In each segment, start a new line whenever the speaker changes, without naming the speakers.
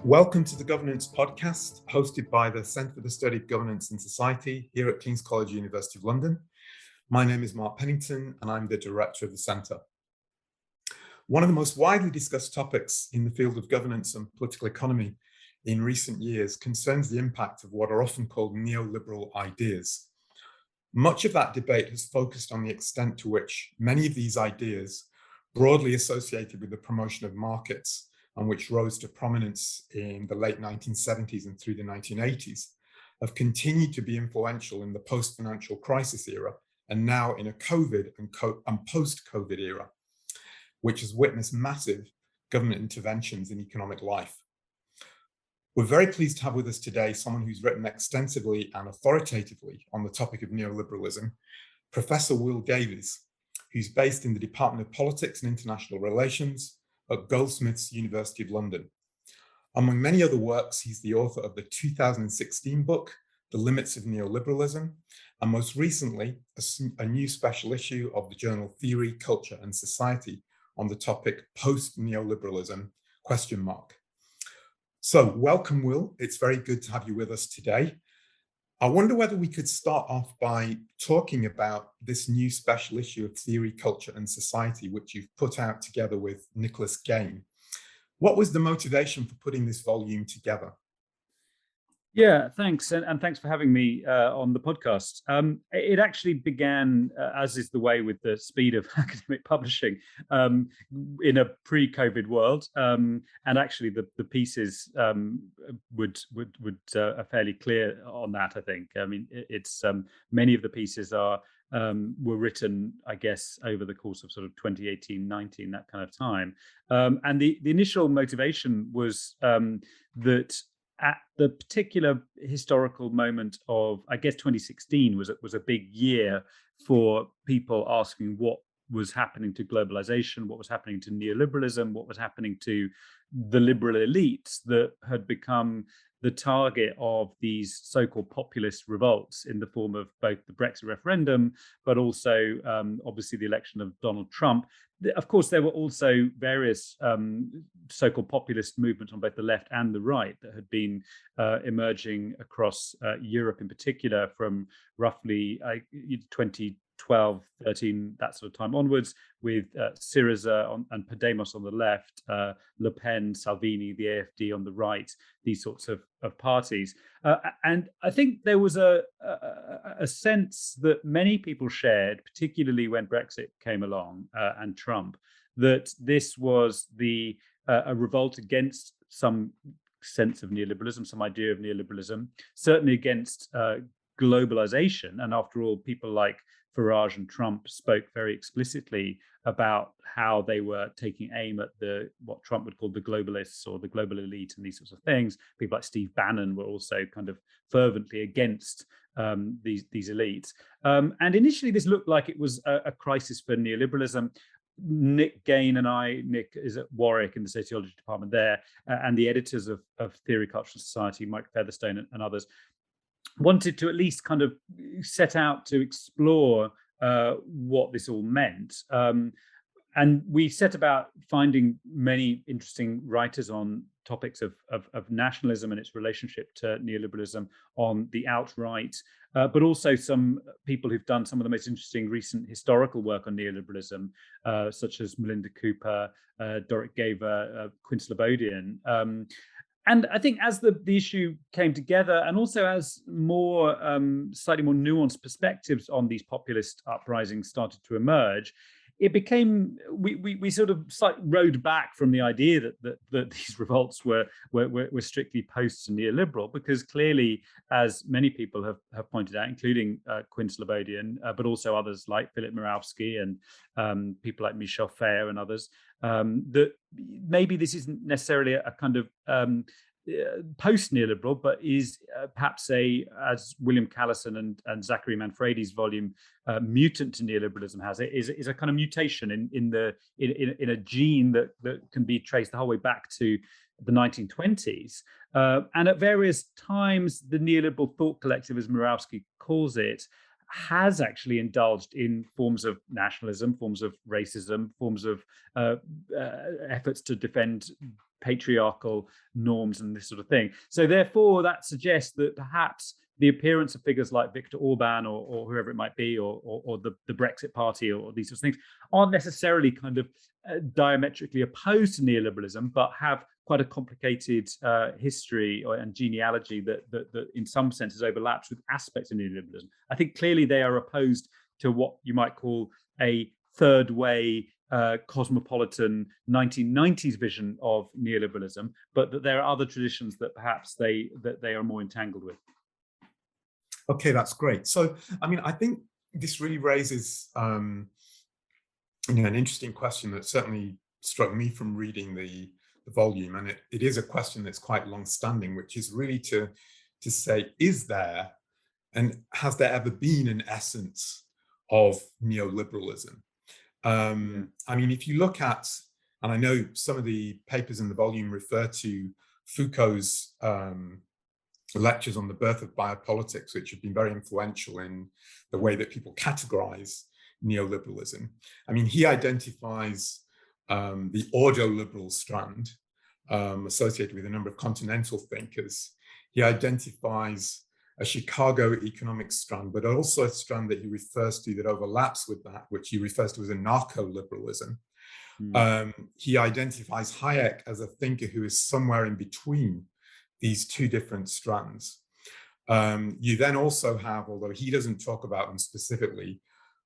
Welcome to the Governance Podcast, hosted by the Centre for the Study of Governance and Society here at King's College, University of London. My name is Mark Pennington, and I'm the Director of the Centre. One of the most widely discussed topics in the field of governance and political economy in recent years concerns the impact of what are often called neoliberal ideas. Much of that debate has focused on the extent to which many of these ideas, broadly associated with the promotion of markets, and which rose to prominence in the late 1970s and through the 1980s, have continued to be influential in the post-financial crisis era and now in a COVID and post-COVID era, which has witnessed massive government interventions in economic life. We're very pleased to have with us today someone who's written extensively and authoritatively on the topic of neoliberalism, Professor Will Davies, who's based in the Department of Politics and International Relations at Goldsmiths, University of London. Among many other works, he's the author of the 2016 book, The Limits of Neoliberalism, and most recently, a new special issue of the journal Theory, Culture and Society on the topic Post-Neoliberalism, ? So welcome, Will. It's very good to have you with us today. I wonder whether we could start off by talking about this new special issue of Theory, Culture and Society, which you've put out together with Nicholas Gain. What was the motivation for putting this volume together?
Yeah, thanks. And thanks for having me on the podcast. It actually began, as is the way with the speed of academic publishing, in a pre-COVID world. And actually the pieces are fairly clear on that, I think. I mean, it's many of the pieces were written, I guess, over the course of sort of 2018-19, that kind of time. And the initial motivation was that at the particular historical moment of, I guess, 2016 was a big year for people asking what was happening to globalization, what was happening to neoliberalism, what was happening to the liberal elites that had become the target of these so-called populist revolts in the form of both the Brexit referendum, but also obviously the election of Donald Trump. Of course, there were also various so-called populist movements on both the left and the right that had been emerging across Europe in particular from roughly 2012, 13, that sort of time onwards, with Syriza and Podemos on the left, Le Pen, Salvini, the AfD on the right, these sorts of parties. And I think there was a sense that many people shared, particularly when Brexit came along and Trump, that this was a revolt against some sense of neoliberalism, some idea of neoliberalism, certainly against globalization. And after all, people like Farage and Trump spoke very explicitly about how they were taking aim at what Trump would call the globalists or the global elite and these sorts of things. People like Steve Bannon were also kind of fervently against these elites. And initially, this looked like it was a crisis for neoliberalism. Nick Gain and Nick is at Warwick in the sociology department there, and the editors of Theory, Culture and Society, Mike Featherstone and others, wanted to at least kind of set out to explore what this all meant. And we set about finding many interesting writers on topics of nationalism and its relationship to neoliberalism on the outright, but also some people who've done some of the most interesting recent historical work on neoliberalism, such as Melinda Cooper, Doric Gaver, Quinn Slobodian. And I think as the issue came together, and also as more slightly more nuanced perspectives on these populist uprisings started to emerge, it became we sort of rode back from the idea that these revolts were strictly post and neoliberal, because clearly, as many people have pointed out, including Quinn Slobodian, but also others like Philip Mirowski and people like Michel Fair and others, that maybe this isn't necessarily a kind of post-neoliberal, but is perhaps as William Callison and Zachary Manfredi's volume Mutant to Neoliberalism has it, is a kind of mutation in a gene that can be traced the whole way back to the 1920s. And at various times, the neoliberal thought collective, as Mirowski calls it, has actually indulged in forms of nationalism, forms of racism, forms of efforts to defend patriarchal norms and this sort of thing. So therefore, that suggests that perhaps the appearance of figures like Viktor Orban or whoever it might be, or the Brexit Party, or these sorts of things, aren't necessarily kind of diametrically opposed to neoliberalism, but have quite a complicated history and genealogy that in some senses overlaps with aspects of neoliberalism. I think clearly they are opposed to what you might call a third way cosmopolitan 1990s vision of neoliberalism, but that there are other traditions that perhaps they are more entangled with.
Okay, that's great. So, I mean, I think this really raises an interesting question that certainly struck me from reading the volume, and it is a question that's quite long-standing, which is really to say, is there and has there ever been an essence of neoliberalism? I mean, if you look at, and I know some of the papers in the volume refer to Foucault's lectures on the birth of biopolitics, which have been very influential in the way that people categorize neoliberalism. I mean, he identifies the ordoliberal strand associated with a number of continental thinkers. He identifies a Chicago economic strand, but also a strand that he refers to that overlaps with that, which he refers to as anarcho-liberalism. He identifies Hayek as a thinker who is somewhere in between these two different strands. You then also have, although he doesn't talk about them specifically,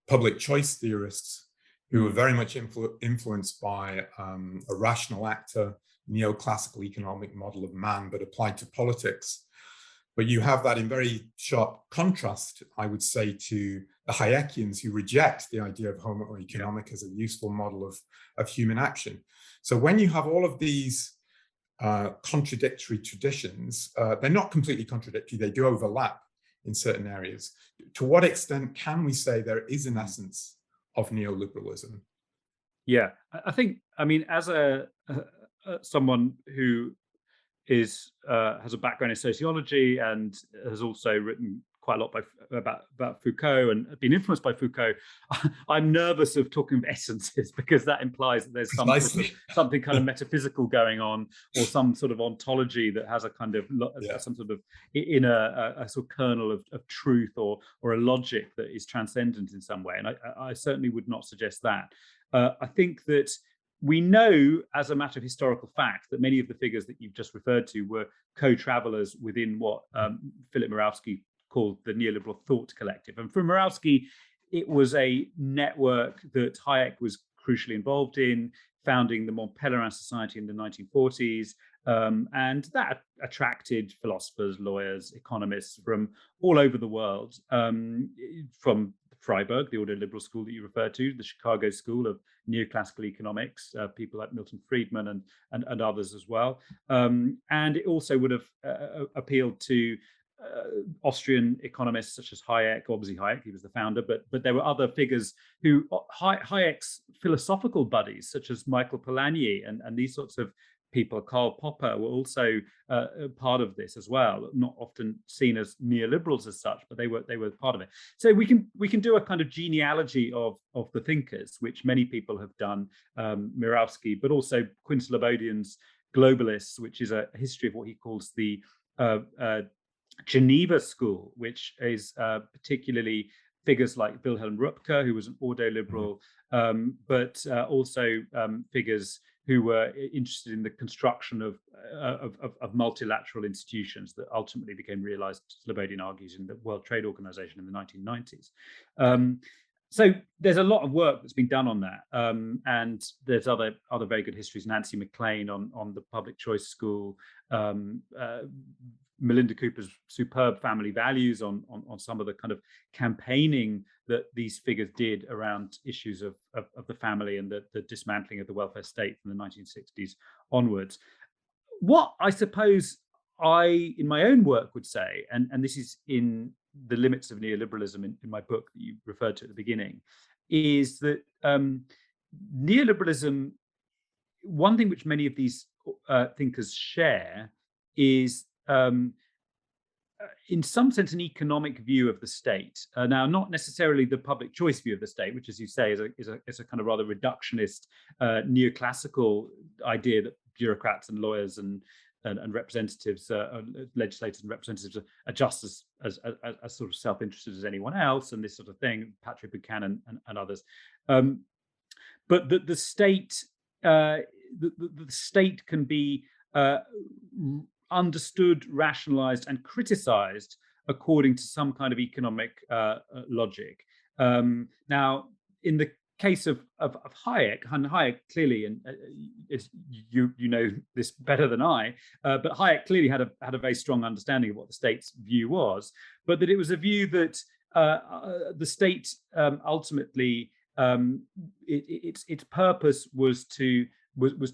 public choice theorists who are very much influenced by a rational actor, neoclassical economic model of man, but applied to politics. But you have that in very sharp contrast, I would say, to the Hayekians who reject the idea of homo economic as a useful model of human action. So when you have all of these contradictory traditions, they're not completely contradictory, they do overlap in certain areas. To what extent can we say there is an essence of neoliberalism?
Yeah, I think, I mean, as someone who has a background in sociology and has also written quite a lot about Foucault and been influenced by Foucault, I'm nervous of talking of essences because that implies that there's something kind of metaphysical going on, or some sort of ontology that has a kind of some sort of inner a sort of kernel of truth or a logic that is transcendent in some way. And I certainly would not suggest that. I think that we know, as a matter of historical fact, that many of the figures that you've just referred to were co-travelers within what Philip Mirowski called the neoliberal thought collective. And for Mirowski, it was a network that Hayek was crucially involved in, founding the Mont Pelerin Society in the 1940s. And that attracted philosophers, lawyers, economists from all over the world, from Freiburg, the ordoliberal school that you referred to, the Chicago School of Neoclassical Economics, people like Milton Friedman and others as well. And it also would have appealed to Austrian economists such as Hayek. Obviously Hayek, he was the founder, but there were other figures who Hayek's philosophical buddies, such as Michael Polanyi and these sorts of people, Karl Popper, were also part of this as well. Not often seen as neoliberals as such, but they were part of it. So we can do a kind of genealogy of the thinkers, which many people have done. Mirowski, but also Quinn Slobodian's Globalists, which is a history of what he calls the Geneva School, which is particularly figures like Wilhelm Röpke, who was an ordoliberal, but also figures who were interested in the construction of multilateral institutions that ultimately became realized, Slobodian argues, in the World Trade Organization in the 1990s. So there's a lot of work that's been done on that, and there's other very good histories. Nancy MacLean on the public choice school, Melinda Cooper's superb family values on some of the kind of campaigning that these figures did around issues of the family and the dismantling of the welfare state from the 1960s onwards. What I suppose I, in my own work, would say, and this is in the limits of neoliberalism in my book that you referred to at the beginning, is that neoliberalism, one thing which many of these thinkers share is in some sense an economic view of the state. Now, not necessarily the public choice view of the state, which, as you say, is a kind of rather reductionist neoclassical idea that bureaucrats and lawyers and representatives, legislators and representatives are just as sort of self-interested as anyone else, and this sort of thing, Patrick Buchanan and others. But the state, the state can be understood, rationalized, and criticized according to some kind of economic logic. Now, in the case of Hayek, and Hayek clearly, and you know this better than I, but Hayek clearly had a very strong understanding of what the state's view was, but that it was a view that the state ultimately its purpose was to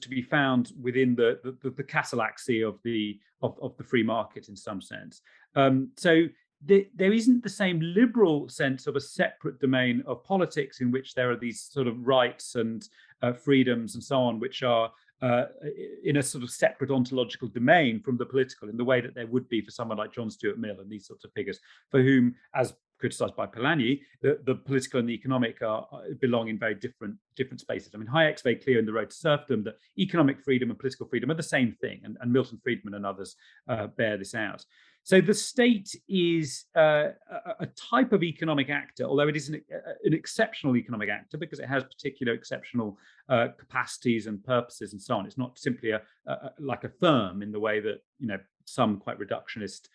be found within the catalaxy of the free market in some sense. So there isn't the same liberal sense of a separate domain of politics in which there are these sort of rights and freedoms and so on, which are in a sort of separate ontological domain from the political, in the way that there would be for someone like John Stuart Mill and these sorts of figures, for whom, as criticized by Polanyi, the political and the economic belong in very different spaces. I mean, Hayek's very clear in The Road to Serfdom that economic freedom and political freedom are the same thing, and Milton Friedman and others bear this out. So the state is a type of economic actor, although it is an exceptional economic actor because it has particular exceptional capacities and purposes and so on. It's not simply like a firm in the way that, you know, some quite reductionist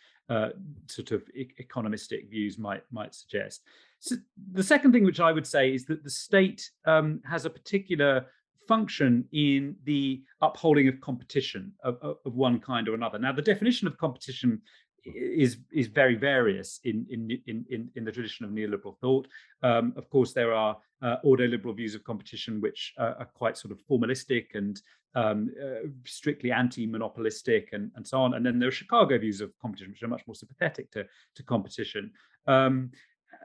sort of economistic views might suggest. So the second thing which I would say is that the state has a particular function in the upholding of competition of one kind or another. Now, the definition of competition is very various in the tradition of neoliberal thought. Of course, there are ordoliberal views of competition which are quite sort of formalistic and strictly anti-monopolistic and so on. And then there are Chicago views of competition, which are much more sympathetic to competition.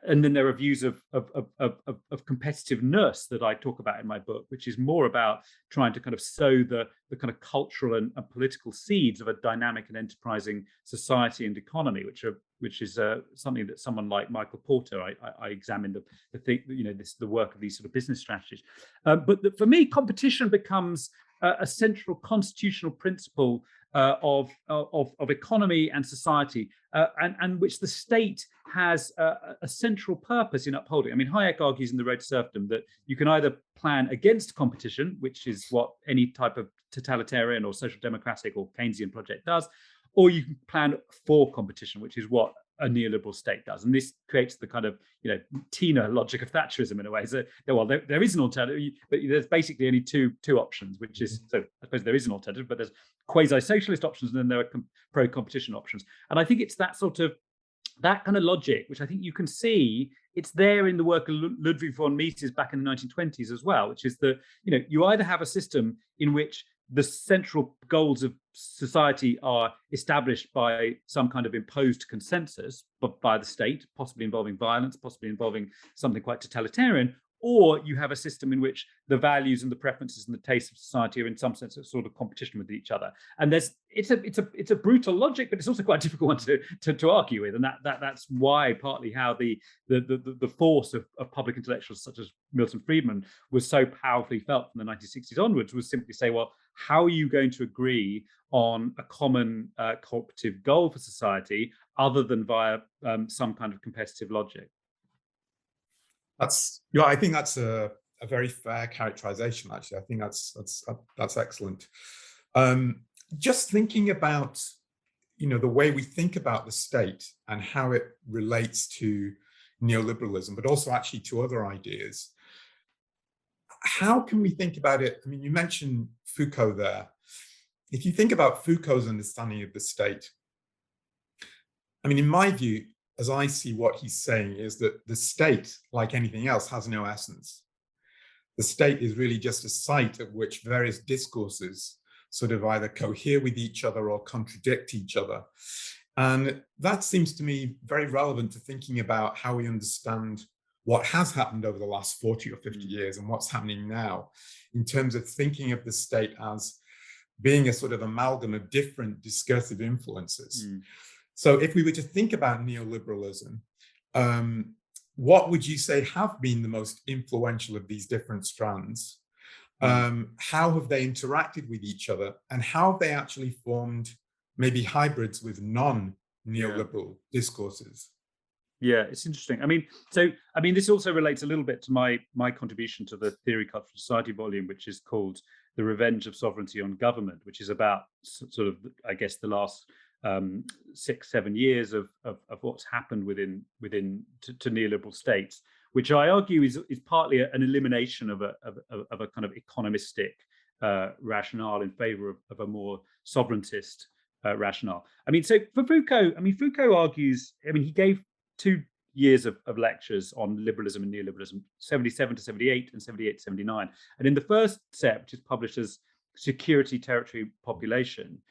And then there are views of competitiveness that I talk about in my book, which is more about trying to kind of sow the kind of cultural and political seeds of a dynamic and enterprising society and economy, which is something that someone like Michael Porter, I examined the work of these sort of business strategies. But for me, competition becomes a central constitutional principle of economy and society, and which the state has a central purpose in upholding. I mean, Hayek argues in The Road to Serfdom that you can either plan against competition, which is what any type of totalitarian or social democratic or Keynesian project does, or you can plan for competition, which is what a neoliberal state does. And this creates the kind of, you know, Tina logic of Thatcherism in a way. So, well, there is an alternative, but there's basically only two options, which is, so I suppose there is an alternative, but there's quasi-socialist options, and then there are pro-competition options. And I think it's that kind of logic, which I think you can see, it's there in the work of Ludwig von Mises back in the 1920s as well, which is that, you know, you either have a system in which the central goals of society are established by some kind of imposed consensus, but by the state, possibly involving violence, possibly involving something quite totalitarian, or you have a system in which the values and the preferences and the tastes of society are in some sense a sort of competition with each other. And it's a brutal logic, but it's also quite a difficult one to argue with. And that's why partly how the force of public intellectuals such as Milton Friedman was so powerfully felt from the 1960s onwards, was simply say, well, how are you going to agree on a common cooperative goal for society other than via some kind of competitive logic?
I think that's a very fair characterization. Actually, I think that's excellent. Just thinking about, you know, the way we think about the state and how it relates to neoliberalism, but also actually to other ideas. How can we think about it? I mean, you mentioned Foucault there. If you think about Foucault's understanding of the state, I mean, in my view, as I see what he's saying, is that the state, like anything else, has no essence. The state is really just a site at which various discourses sort of either cohere with each other or contradict each other. And that seems to me very relevant to thinking about how we understand what has happened over the last 40 or 50 years and what's happening now, in terms of thinking of the state as being a sort of amalgam of different discursive influences. So if we were to think about neoliberalism, what would you say have been the most influential of these different strands? How have they interacted with each other, and how have they actually formed maybe hybrids with non-neoliberal discourses?
Yeah, it's interesting. I mean, this also relates a little bit to my contribution to the Theory, Culture, Society volume, which is called "The Revenge of Sovereignty on Government," which is about sort of, I guess, the last 6-7 years of what's happened within to neoliberal states, which I argue is partly an elimination of a kind of economistic rationale in favor of a more sovereigntist rationale. I mean, so for Foucault, Foucault argues. He gave 2 years of lectures on liberalism and neoliberalism, 77 to 78 and 78 to 79. And in the first set, which is published as Security, Territory, Population,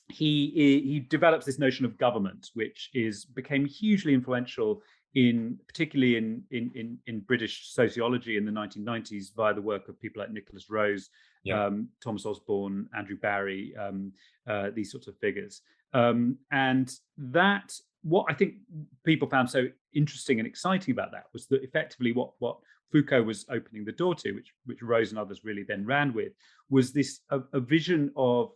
he develops this notion of government, which became hugely influential particularly in British sociology in the 1990s via the work of people like Nicholas Rose, Thomas Osborne, Andrew Barry, these sorts of figures. And that, what I think people found so interesting and exciting about that was that effectively what Foucault was opening the door to, which Rose and others really then ran with, was this a vision of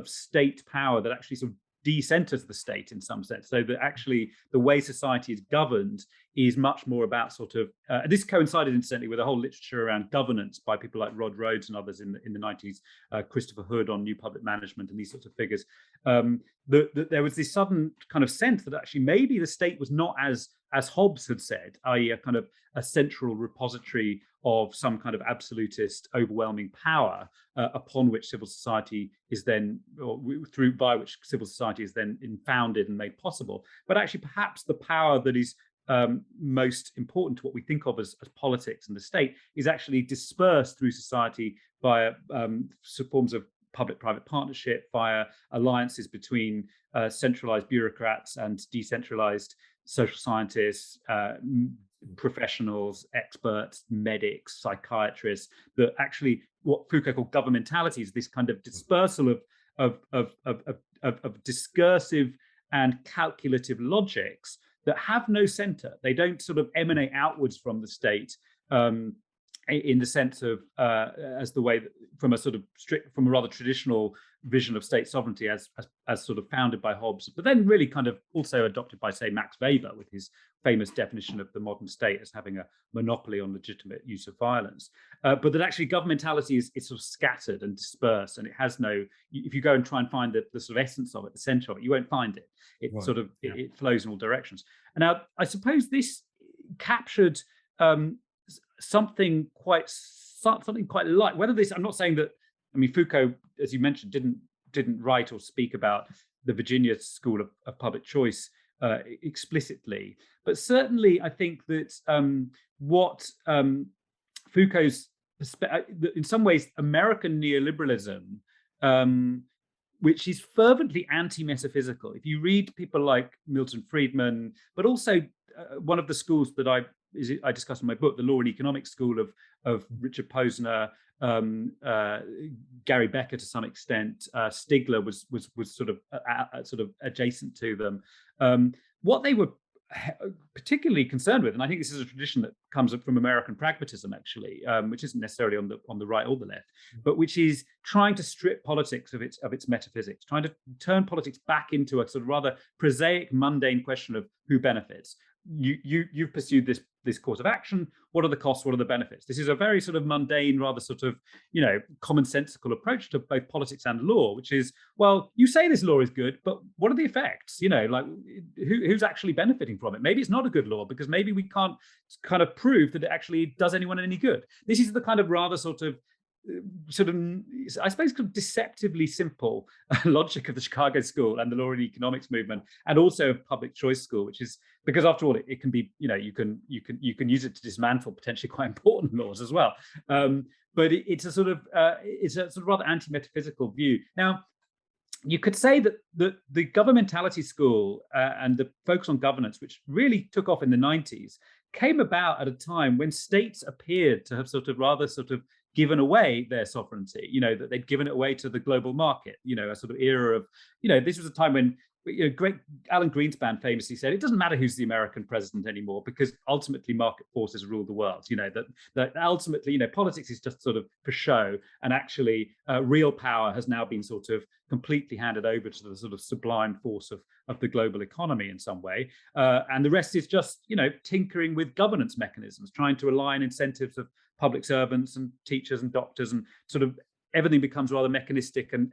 state power that actually sort of decenters the state in some sense, so that actually the way society is governed is much more about sort of this coincided incidentally with a whole literature around governance by people like Rod Rhodes and others in the 90s, Christopher Hood on new public management and these sorts of figures. That there was this sudden kind of sense that actually maybe the state was not as Hobbes had said, i.e. a kind of a central repository of some kind of absolutist overwhelming power upon which civil society is then, or by which civil society is then founded and made possible. But actually perhaps the power that is most important to what we think of as politics and the state is actually dispersed through society via forms of public-private partnership, via alliances between centralized bureaucrats and decentralized social scientists, professionals, experts, medics, psychiatrists, that actually what Foucault called governmentality is this kind of dispersal of discursive and calculative logics that have no center. They don't sort of emanate outwards from the state in the sense of as the way that, from a rather traditional vision of state sovereignty as sort of founded by Hobbes, but then really kind of also adopted by, say, Max Weber with his famous definition of the modern state as having a monopoly on legitimate use of violence. But that actually governmentality is sort of scattered and dispersed, and it has no, if you go and try and find the sort of essence of it, the center of it, you won't find it. It right. sort of, yeah. it flows in all directions. And now I suppose this captured something quite light, whether this, I'm not saying that, Foucault, as you mentioned, didn't write or speak about the Virginia School of Public Choice explicitly, but certainly I think that what Foucault's, in some ways, American neoliberalism, which is fervently anti-metaphysical. If you read people like Milton Friedman, but also one of the schools that I discuss in my book, the Law and Economics School of Richard Posner, Gary Becker to some extent, Stigler was sort of adjacent to them. What they were particularly concerned with, and I think this is a tradition that comes up from American pragmatism, actually, which isn't necessarily on the right or the left, but which is trying to strip politics of its metaphysics, trying to turn politics back into a sort of rather prosaic, mundane question of who benefits. You've pursued this course of action. What are the costs? What are the benefits? This is a very sort of mundane, rather sort of, commonsensical approach to both politics and law, which is, well, you say this law is good, but what are the effects? Like who's actually benefiting from it? Maybe it's not a good law because maybe we can't kind of prove that it actually does anyone any good. This is the kind of rather sort of, I suppose, kind of deceptively simple logic of the Chicago School and the Law and Economics movement, and also of public choice school, which is because after all, it can be, you can use it to dismantle potentially quite important laws as well. But it's a sort of rather anti-metaphysical view. Now, you could say that the governmentality school and the focus on governance, which really took off in the 90s, came about at a time when states appeared to have rather given away their sovereignty, that they'd given it away to the global market, a sort of era of, this was a time when great Alan Greenspan famously said, it doesn't matter who's the American president anymore, because ultimately market forces rule the world. That ultimately, politics is just sort of for show, and actually real power has now been sort of completely handed over to the sort of sublime force of the global economy in some way. And the rest is just, tinkering with governance mechanisms, trying to align incentives of public servants and teachers and doctors, and sort of everything becomes rather mechanistic and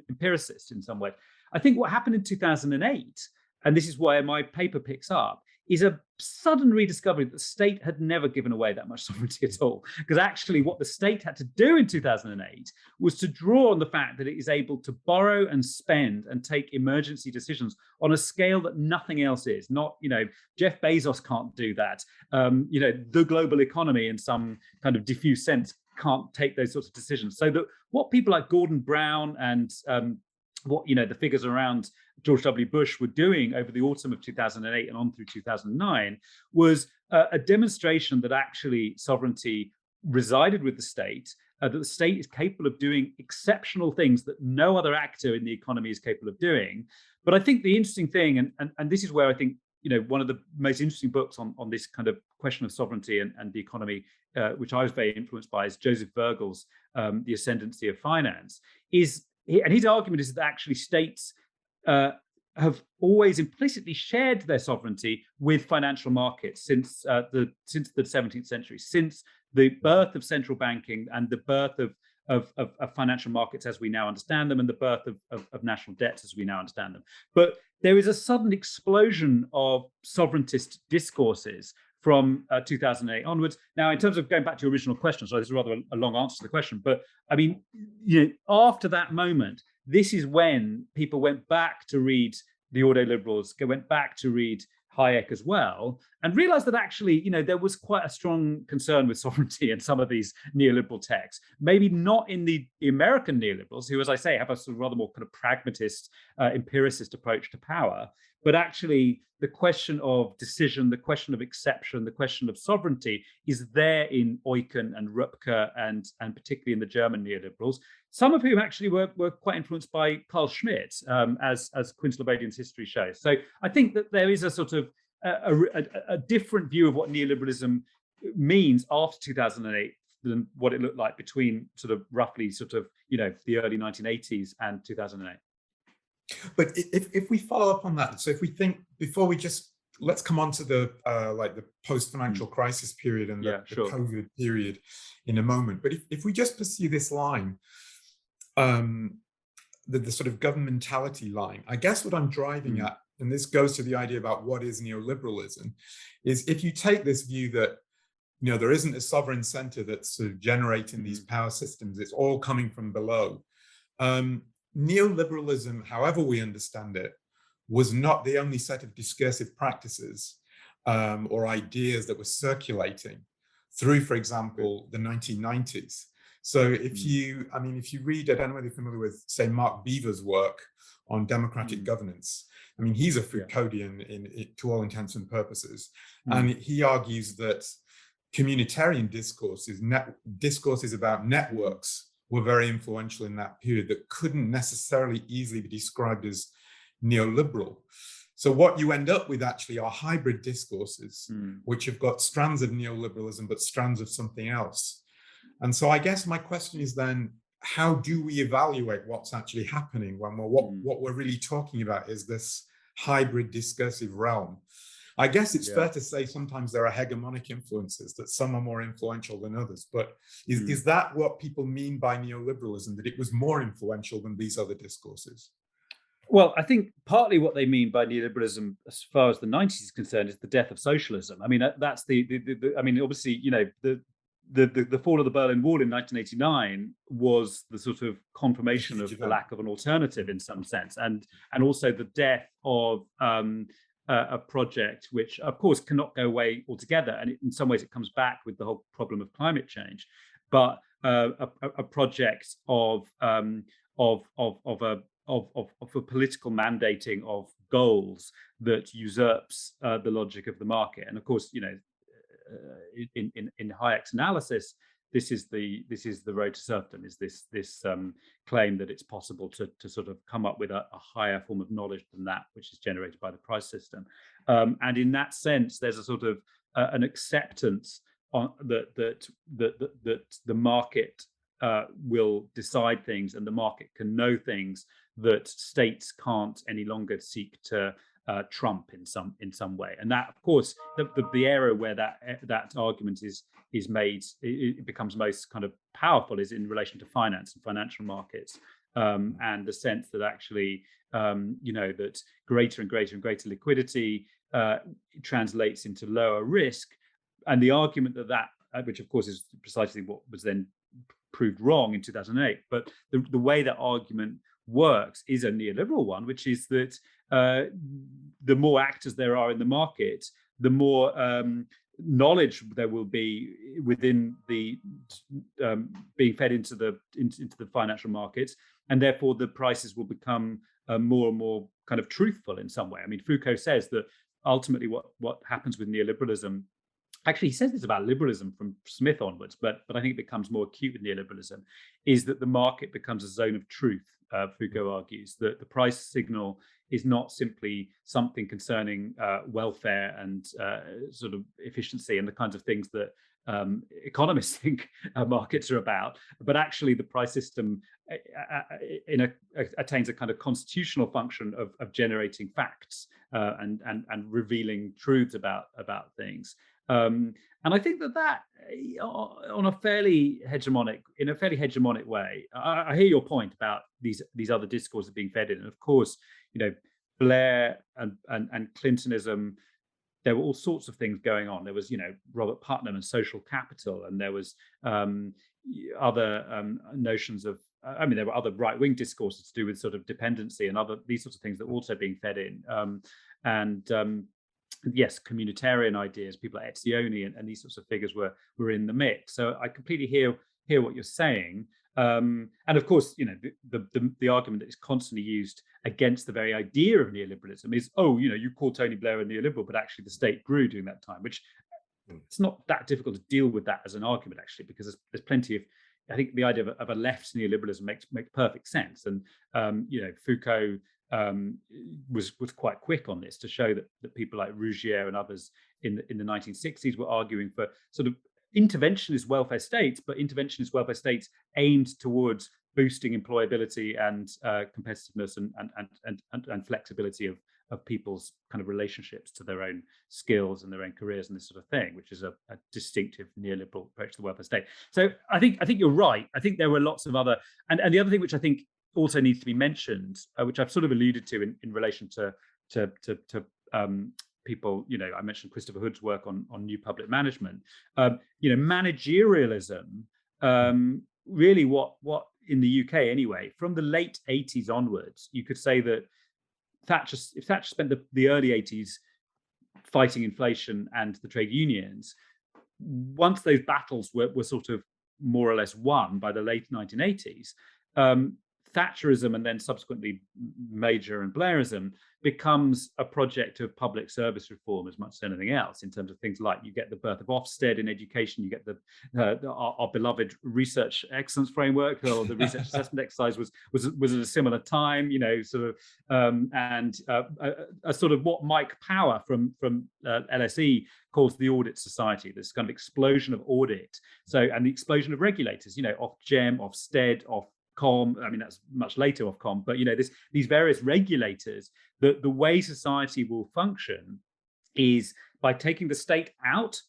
empiricist in some way. I think what happened in 2008, and this is why my paper picks up, is a sudden rediscovery that the state had never given away that much sovereignty at all. Because actually what the state had to do in 2008 was to draw on the fact that it is able to borrow and spend and take emergency decisions on a scale that nothing else is. Not, Jeff Bezos can't do that. The global economy in some kind of diffuse sense can't take those sorts of decisions. So that what people like Gordon Brown and what the figures around George W. Bush were doing over the autumn of 2008 and on through 2009 was a demonstration that actually sovereignty resided with the state, that the state is capable of doing exceptional things that no other actor in the economy is capable of doing. But I think the interesting thing, and this is where I think one of the most interesting books on this kind of question of sovereignty and the economy, which I was very influenced by, is Joseph Virgil's The Ascendancy of Finance. And his argument is that actually states have always implicitly shared their sovereignty with financial markets since the 17th century, since the birth of central banking and the birth of financial markets as we now understand them, and the birth of national debts as we now understand them. But there is a sudden explosion of sovereigntist discourses from 2008 onwards. Now, in terms of going back to your original question, so this is rather a long answer to the question, but I mean, after that moment, this is when people went back to read the Neoliberals, went back to read Hayek as well, and realized that actually, there was quite a strong concern with sovereignty in some of these neoliberal texts. Maybe not in the American neoliberals, who, as I say, have a sort of rather more kind of pragmatist, empiricist approach to power, but actually the question of decision, the question of exception, the question of sovereignty is there in Eucken and Rüpke and particularly in the German neoliberals, some of whom actually were quite influenced by Carl Schmitt, as Quintus Lobadian's history shows. So I think that there is a sort of a different view of what neoliberalism means after 2008 than what it looked like between sort of roughly sort of, the early 1980s and 2008.
But if we follow up on that, so if we think, before let's come on to the the post-financial crisis period and the COVID period in a moment. But if we just pursue this line, the sort of governmentality line, I guess what I'm driving at, and this goes to the idea about what is neoliberalism, is if you take this view that there isn't a sovereign center that's sort of generating these power systems, it's all coming from below. Neoliberalism, however we understand it, was not the only set of discursive practices or ideas that were circulating through, for example, the 1990s. So if you read, I don't know whether you're familiar with, say, Mark Beaver's work on democratic governance. I mean, he's a Foucauldian to all intents and purposes. And he argues that communitarian discourses about networks were very influential in that period that couldn't necessarily easily be described as neoliberal. So what you end up with actually are hybrid discourses, which have got strands of neoliberalism, but strands of something else. And so I guess my question is then, how do we evaluate what's actually happening when what we're really talking about is this hybrid discursive realm? I guess it's fair to say sometimes there are hegemonic influences, that some are more influential than others. But is that what people mean by neoliberalism, that it was more influential than these other discourses?
Well, I think partly what they mean by neoliberalism, as far as the 90s is concerned, is the death of socialism. I mean, that's I mean, obviously, the fall of the Berlin Wall in 1989 was the sort of confirmation of the lack of an alternative in some sense, and also the death of a project which, of course, cannot go away altogether. And in some ways, it comes back with the whole problem of climate change, but a project of a political mandating of goals that usurps the logic of the market. And of course, in Hayek's analysis, this is the road to serfdom, is this claim that it's possible to sort of come up with a higher form of knowledge than that which is generated by the price system. And in that sense, there's a sort of an acceptance on that the market will decide things, and the market can know things that states can't any longer seek to trump in some way. And that, of course, the area where that argument is made, it becomes most kind of powerful, is in relation to finance and financial markets, and the sense that actually that greater and greater and greater liquidity translates into lower risk. And the argument that which of course is precisely what was then proved wrong in 2008, but the way that argument works is a neoliberal one, which is that the more actors there are in the market, the more knowledge there will be within the being fed into the financial markets, and therefore the prices will become more and more kind of truthful in some way. I mean, Foucault says that ultimately what happens with neoliberalism, actually he says this about liberalism from Smith onwards, but I think it becomes more acute with neoliberalism, is that the market becomes a zone of truth. Foucault argues that the price signal is not simply something concerning welfare and sort of efficiency and the kinds of things that economists think markets are about, but actually the price system attains a kind of constitutional function of generating facts and revealing truths about things. And I think that on a fairly hegemonic way, I hear your point about these other discourses being fed in. And of course, Blair and Clintonism, there were all sorts of things going on. There was, Robert Putnam and social capital, and there was other notions of, there were other right-wing discourses to do with sort of dependency and these sorts of things that were also being fed in. Yes, communitarian ideas, people like Etzioni and these sorts of figures were in the mix. So I completely hear what you're saying. And of course, the argument that is constantly used against the very idea of neoliberalism is, you call Tony Blair a neoliberal, but actually the state grew during that time, which it's not that difficult to deal with that as an argument, actually, because there's plenty of, I think the idea of a left neoliberalism makes perfect sense. And, Foucault was quite quick on this to show that people like Rougier and others in the 1960s were arguing for sort of interventionist welfare states, but interventionist welfare states aimed towards boosting employability and competitiveness and flexibility of people's kind of relationships to their own skills and their own careers and this sort of thing, which is a distinctive neoliberal approach to the welfare state. So I think you're right. I think there were lots of other, and the other thing which I think also needs to be mentioned, which I've sort of alluded to in relation to people, I mentioned Christopher Hood's work on new public management. Managerialism, really what in the UK anyway, from the late 80s onwards, you could say that if Thatcher spent the early 80s fighting inflation and the trade unions, once those battles were sort of more or less won by the late 1980s, Thatcherism and then subsequently Major and Blairism becomes a project of public service reform as much as anything else, in terms of things like you get the birth of Ofsted in education, you get our beloved research excellence framework, or the research assessment exercise was at a similar time, and a sort of what Mike Power from LSE calls the audit society, this kind of explosion of audit. So, and the explosion of regulators, Ofgem, Ofsted, Ofcom, that's much later Ofcom, but these various regulators, the way society will function is by taking the state out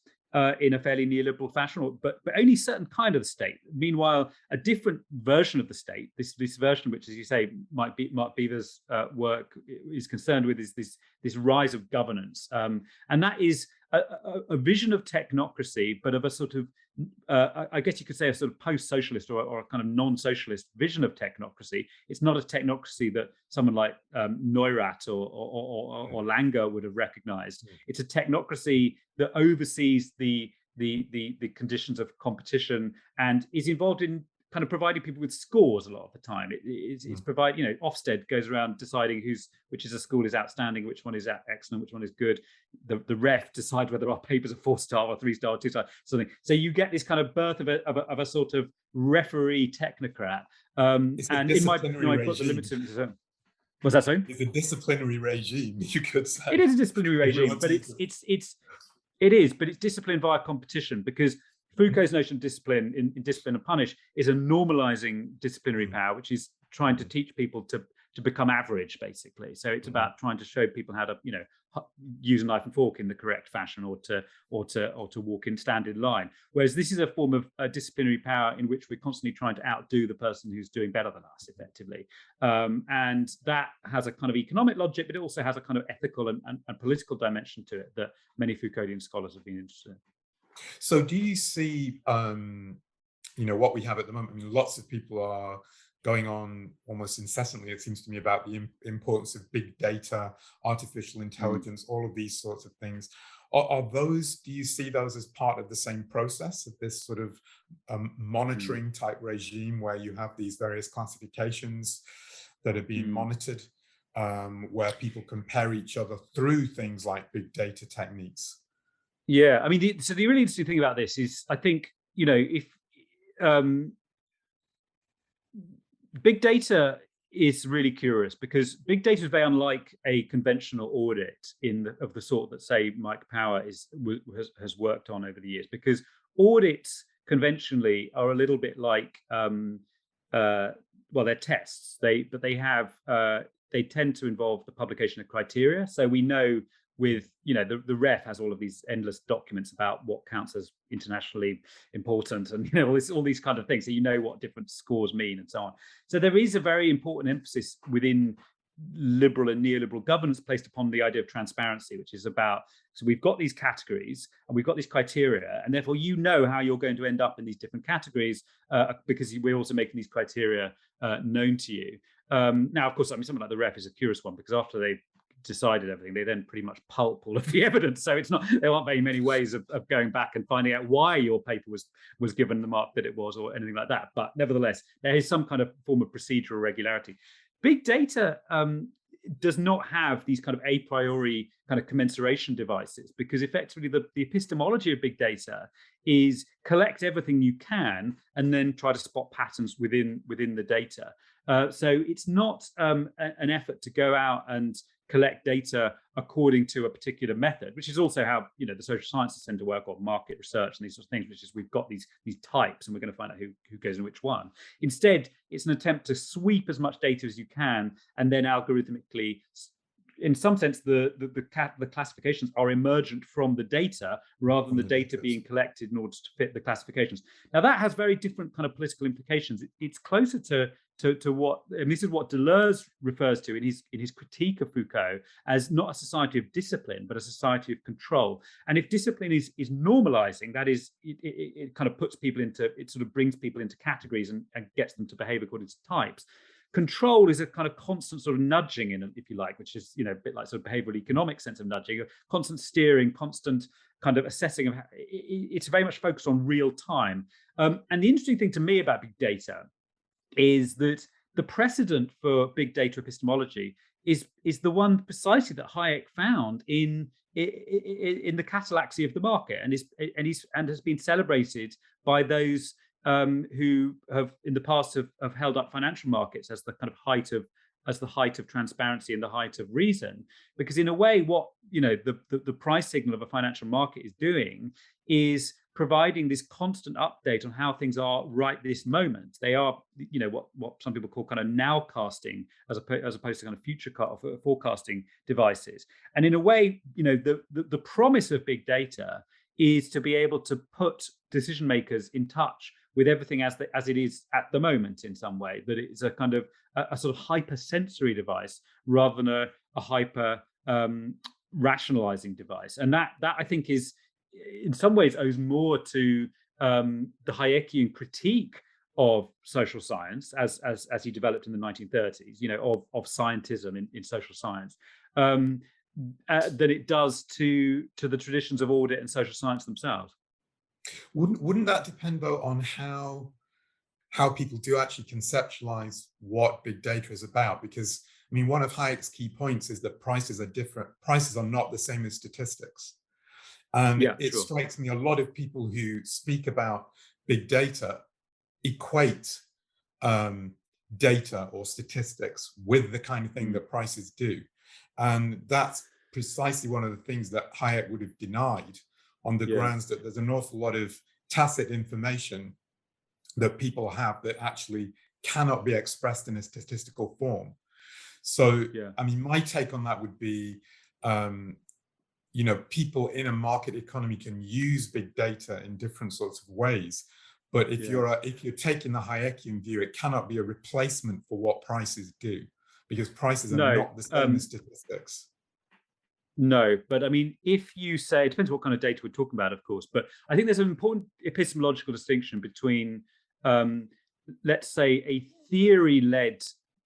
in a fairly neoliberal fashion, but only certain kind of the state. Meanwhile, a different version of the state, this version which, as you say, Mark Beaver's work is concerned with, is this rise of governance, and that is a vision of technocracy, but of a sort of I guess you could say a sort of post-socialist or a kind of non-socialist vision of technocracy. It's not a technocracy that someone like Neurath or Langer would have recognized. It's a technocracy that oversees the conditions of competition and is involved in kind of providing people with scores a lot of the time. It's providing, you know, Ofsted goes around deciding which is a school is outstanding, which one is excellent, which one is good. The ref decides whether our papers are 4-star or 3-star or 2-star, something. So you get this kind of birth of a sort of referee technocrat. And in my book, The Limits of was that so?
It's a disciplinary regime, you could say.
It is a disciplinary regime, but it is, but it's discipline via competition, because Foucault's notion of discipline in Discipline and Punish is a normalizing disciplinary power, which is trying to teach people to become average, basically. So it's about trying to show people how to, you know, use a knife and fork in the correct fashion, or to stand in line. Whereas this is a form of disciplinary power in which we're constantly trying to outdo the person who's doing better than us, effectively. And that has a kind of economic logic, but it also has a kind of ethical and political dimension to it that many Foucauldian scholars have been interested in.
So do you see, you know, what we have at the moment? I mean, lots of people are going on almost incessantly, it seems to me, about the importance of big data, artificial intelligence, all of these sorts of things. Are those, do you see those as part of the same process of this sort of monitoring type regime, where you have these various classifications that are being monitored, where people compare each other through things like big data techniques?
Yeah, I mean, so the really interesting thing about this is, I think, you know, if big data is really curious, because big data is very unlike a conventional audit of the sort that, say, Mike Power has worked on over the years, because audits conventionally are a little bit like, well, they're tests. They tend to involve the publication of criteria. So we know, with, you know, the ref has all of these endless documents about what counts as internationally important, and, you know, all these kind of things. So you know what different scores mean and so on. So there is a very important emphasis within liberal and neoliberal governance placed upon the idea of transparency, which is about, so we've got these categories and we've got these criteria, and therefore you know how you're going to end up in these different categories, because we're also making these criteria known to you. Now, of course, I mean, something like the ref is a curious one, because after they decided everything, they then pretty much pulp all of the evidence. So there aren't very many ways of going back and finding out why your paper was given the mark that it was, or anything like that. But nevertheless, there is some kind of form of procedural regularity. Big data does not have these kind of a priori kind of commensuration devices, because effectively the epistemology of big data is collect everything you can and then try to spot patterns within the data. So it's not an effort to go out and collect data according to a particular method, which is also how, you know, the social sciences tend to work, or market research and these sorts of things, which is we've got these types and we're going to find out who goes in which one. Instead, it's an attempt to sweep as much data as you can, and then algorithmically, in some sense, the classifications are emergent from the data, rather than the data being collected in order to fit the classifications. Now, that has very different kind of political implications. It's closer to what, and this is what Deleuze refers to in his critique of Foucault as not a society of discipline, but a society of control. And if discipline is normalizing, that is, it kind of puts people into, it sort of brings people into categories and gets them to behave according to types. Control is a kind of constant sort of nudging in, if you like, which is, you know, a bit like sort of behavioral economic sense of nudging, constant steering, constant kind of assessing of, it's very much focused on real time. And the interesting thing to me about big data is that the precedent for big data epistemology is the one precisely that Hayek found in the catalaxy of the market, and has been celebrated by those who have in the past have held up financial markets as the kind of height of transparency and the height of reason. Because in a way, what, you know, the price signal of a financial market is doing is providing this constant update on how things are right this moment. They are, you know, what some people call kind of nowcasting, as opposed to kind of future forecasting devices. And in a way, you know, the promise of big data is to be able to put decision makers in touch with everything as it is at the moment, in some way, that it's a kind of a sort of hypersensory device rather than a hyper rationalizing device. And that I think is, in some ways, owes more to the Hayekian critique of social science as he developed in the 1930s, you know, of scientism in social science, than it does to the traditions of audit and social science themselves.
Wouldn't that depend, though, on how how people do actually conceptualize what big data is about. Because I mean, one of Hayek's key points is that prices are different. Prices are not the same as statistics. And
Yeah,
it
sure.
strikes me a lot of people who speak about big data equate data or statistics with the kind of thing that prices do. And that's precisely one of the things that Hayek would have denied, on the grounds that there's an awful lot of tacit information that people have that actually cannot be expressed in a statistical form. So, I mean, my take on that would be, you know, people in a market economy can use big data in different sorts of ways. But if you're taking the Hayekian view, it cannot be a replacement for what prices do, because prices are not the same as statistics.
No, but I mean, if you say, it depends what kind of data we're talking about, of course, but I think there's an important epistemological distinction between, let's say, a theory-led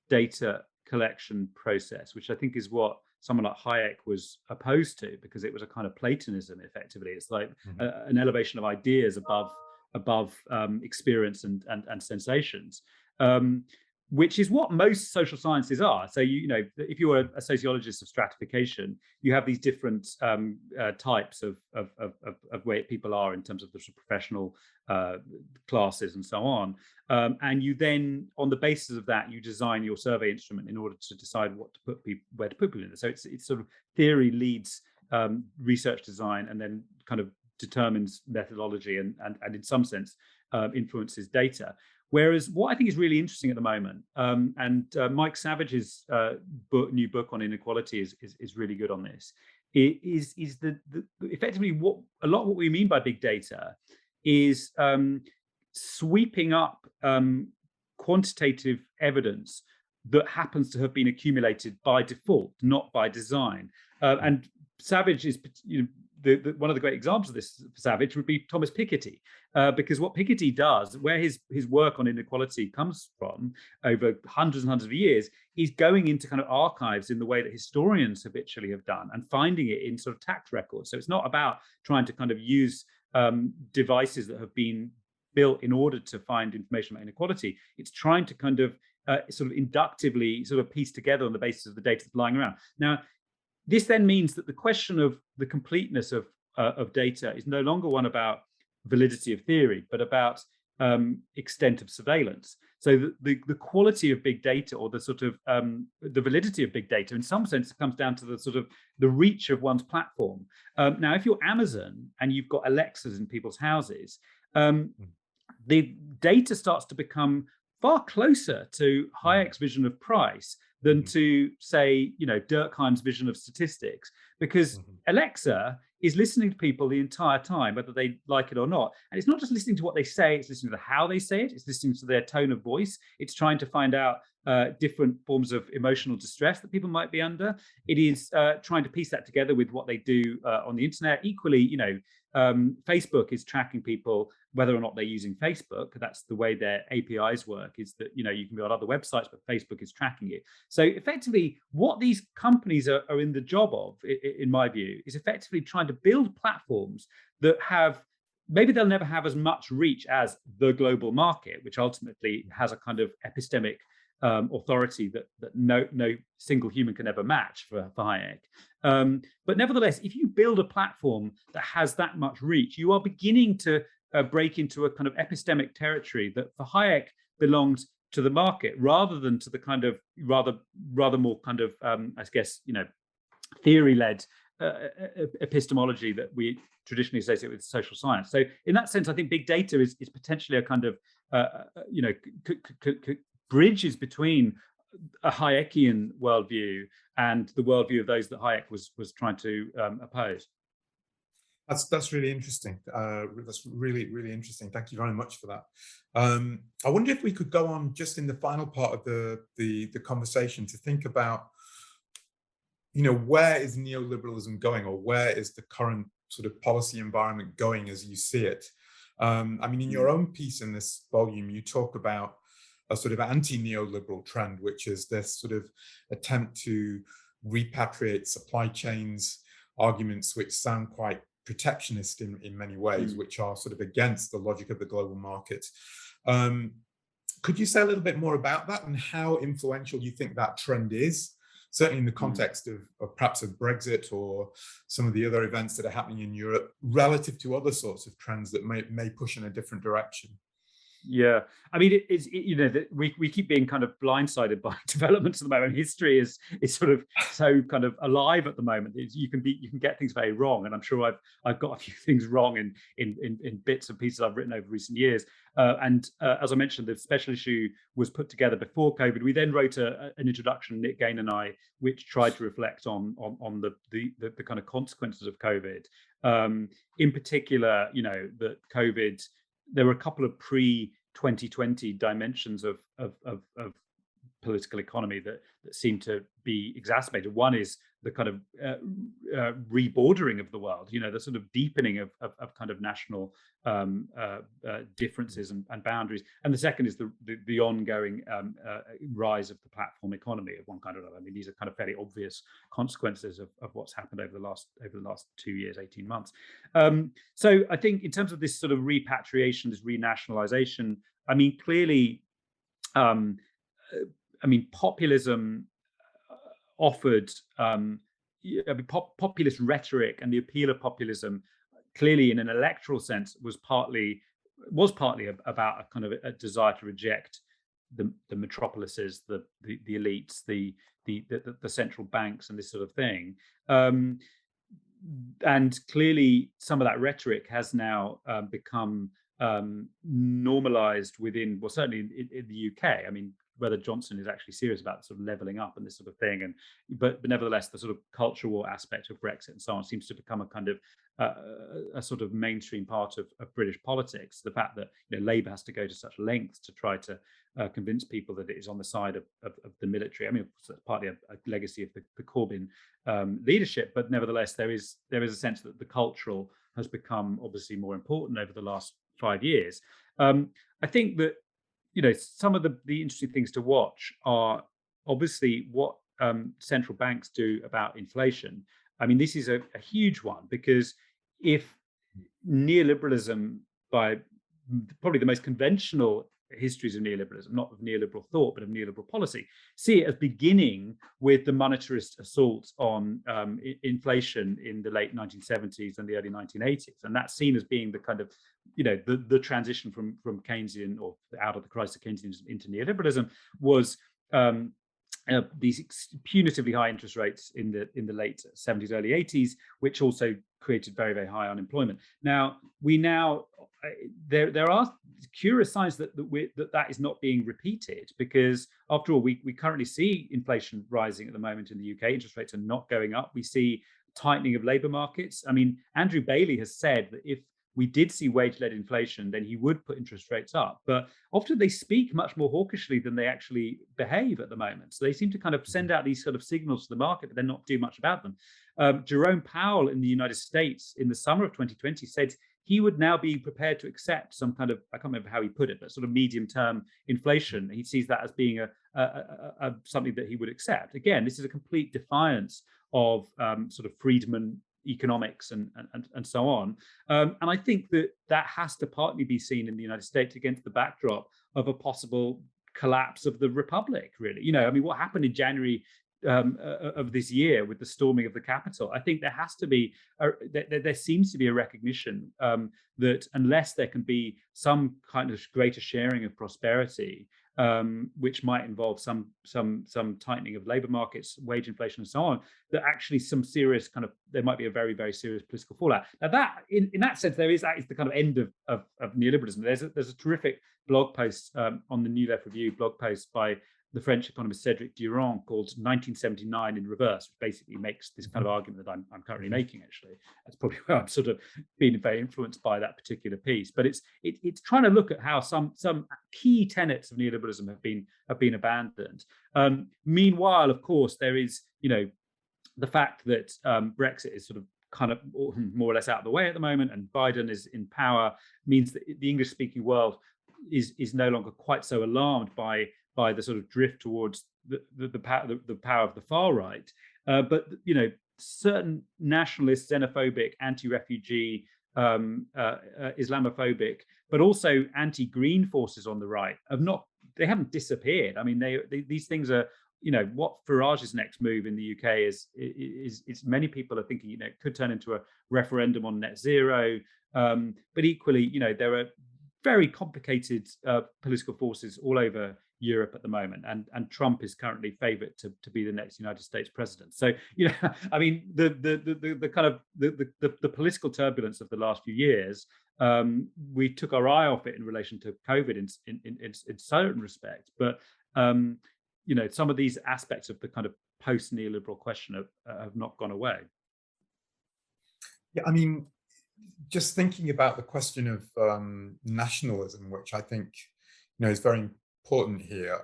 data collection process, which I think is what someone like Hayek was opposed to, because it was a kind of Platonism, effectively. It's like an elevation of ideas above experience and sensations. Which is what most social sciences are. So, you know, if you were a sociologist of stratification, you have these different types of where people are in terms of the sort of professional classes and so on. And you then, on the basis of that, you design your survey instrument in order to decide what to put people, where to put people in. So it's sort of theory leads research design, and then kind of determines methodology and in some sense influences data. Whereas what I think is really interesting at the moment, and Mike Savage's new book on inequality is really good on this, is the effectively what we mean by big data is sweeping up quantitative evidence that happens to have been accumulated by default, not by design. And Savage is, you know, one of the great examples of this for Savage would be Thomas Piketty, because what Piketty does, where his work on inequality comes from over hundreds and hundreds of years, is going into kind of archives in the way that historians habitually have done, and finding it in sort of tax records. So it's not about trying to kind of use devices that have been built in order to find information about inequality. It's trying to kind of sort of inductively sort of piece together on the basis of the data that's lying around. Now, this then means that the question of the completeness of data is no longer one about validity of theory, but about extent of surveillance. So the quality of big data, or the sort of the validity of big data, in some sense, comes down to the sort of the reach of one's platform. Now, if you're Amazon and you've got Alexas in people's houses, the data starts to become far closer to Hayek's vision of price than to, say, you know, Durkheim's vision of statistics, because Alexa is listening to people the entire time, whether they like it or not. And it's not just listening to what they say, it's listening to how they say it, it's listening to their tone of voice, it's trying to find out different forms of emotional distress that people might be under. It is trying to piece that together with what they do on the internet. Equally, you know, Facebook is tracking people whether or not they're using Facebook. That's the way their APIs work, is that, you know, you can be on other websites, but Facebook is tracking it. So effectively, what these companies are in the job of, in my view, is effectively trying to build platforms that have, maybe they'll never have as much reach as the global market, which ultimately has a kind of epistemic authority that no single human can ever match for Hayek. But nevertheless, if you build a platform that has that much reach, you are beginning to break into a kind of epistemic territory that for Hayek belongs to the market, rather than to the kind of rather more kind of I guess, you know, theory-led epistemology that we traditionally associate with social science. So in that sense, I think big data is potentially a kind of you know, bridges between a Hayekian worldview and the worldview of those that Hayek was trying to oppose.
That's really interesting. That's really, really interesting. Thank you very much for that. I wonder if we could go on just in the final part of the conversation to think about, you know, where is neoliberalism going, or where is the current sort of policy environment going as you see it? I mean, in your own piece in this volume, you talk about a sort of anti-neoliberal trend, which is this sort of attempt to repatriate supply chains, arguments which sound quite protectionist in many ways, which are sort of against the logic of the global market. Could you say a little bit more about that and how influential you think that trend is? Certainly in the context of perhaps of Brexit or some of the other events that are happening in Europe, relative to other sorts of trends that may push in a different direction.
Yeah, I mean, we keep being kind of blindsided by developments at the moment. History is sort of so kind of alive at the moment. You can get things very wrong, and I'm sure I've got a few things wrong in bits and pieces I've written over recent years. As I mentioned, the special issue was put together before COVID. We then wrote an introduction, Nick Gain and I, which tried to reflect on the kind of consequences of COVID. In particular, that COVID. There were a couple of pre-2020 dimensions of political economy that seem to be exacerbated. One is the kind of rebordering of the world, the sort of deepening of kind of national differences and boundaries. And the second is the ongoing rise of the platform economy of one kind or another. I mean, these are kind of fairly obvious consequences of what's happened over the last 2 years, 18 months. So I think in terms of this sort of repatriation, this renationalization, I mean, clearly, populism offered populist rhetoric, and the appeal of populism, clearly in an electoral sense, was partly about a kind of a desire to reject the metropolises, the elites, the central banks, and this sort of thing. And clearly, some of that rhetoric has now become normalized within, well, certainly in the UK. I mean, whether Johnson is actually serious about sort of levelling up and this sort of thing, but nevertheless, the sort of culture war aspect of Brexit and so on seems to become a kind of a sort of mainstream part of British politics. The fact that Labour has to go to such lengths to try to convince people that it is on the side of the military. I mean, that's partly a legacy of the Corbyn leadership, but nevertheless, there is a sense that the cultural has become obviously more important over the last 5 years. I think that some of the interesting things to watch are obviously what central banks do about inflation. I mean, this is a huge one, because if neoliberalism, by probably the most conventional histories of neoliberalism, not of neoliberal thought, but of neoliberal policy, see it as beginning with the monetarist assault on inflation in the late 1970s and the early 1980s. And that's seen as being the kind of, the transition from Keynesian, or out of the crisis of Keynesianism into neoliberalism, was these punitively high interest rates in the late 70s, early 80s, which also created very, very high unemployment. Now there are curious signs that is not being repeated, because after all, we currently see inflation rising at the moment in the UK. Interest rates are not going up. We see tightening of labour markets. I mean, Andrew Bailey has said that if we did see wage-led inflation, then he would put interest rates up. But often they speak much more hawkishly than they actually behave at the moment. So they seem to kind of send out these sort of signals to the market, but then not do much about them. Jerome Powell in the United States in the summer of 2020 said he would now be prepared to accept some kind of, I can't remember how he put it, but sort of medium-term inflation. He sees that as being a something that he would accept. Again, this is a complete defiance of sort of Friedman economics and so on. And I think that has to partly be seen in the United States against the backdrop of a possible collapse of the republic, really. I mean, what happened in January of this year with the storming of the Capitol, I think there has to be, there seems to be a recognition that unless there can be some kind of greater sharing of prosperity, which might involve some tightening of labour markets, wage inflation, and so on, that actually there might be a very, very serious political fallout. Now, that in that sense, that is the kind of end of neoliberalism. There's a terrific blog post on the New Left Review blog post by the French economist Cédric Durand called 1979 in Reverse, which basically makes this kind of argument that I'm currently making. Actually, that's probably where I've sort of been very influenced by that particular piece. But it's trying to look at how some key tenets of neoliberalism have been abandoned. Meanwhile, of course, there is the fact that Brexit is sort of kind of more or less out of the way at the moment, and Biden is in power, means that the English-speaking world is no longer quite so alarmed by the sort of drift towards the power of the far right. But certain nationalist, xenophobic, anti-refugee, Islamophobic, but also anti-green forces on the right have not they haven't disappeared. I mean, these things are, what Farage's next move in the UK is many people are thinking, it could turn into a referendum on net zero. But equally, there are very complicated political forces all over Europe at the moment, and Trump is currently favoured to be the next United States president. So, I mean, the kind of the political turbulence of the last few years, we took our eye off it in relation to COVID in certain respects, but some of these aspects of the kind of post-neoliberal question have not gone away.
Yeah, I mean, just thinking about the question of nationalism, which I think is very important here.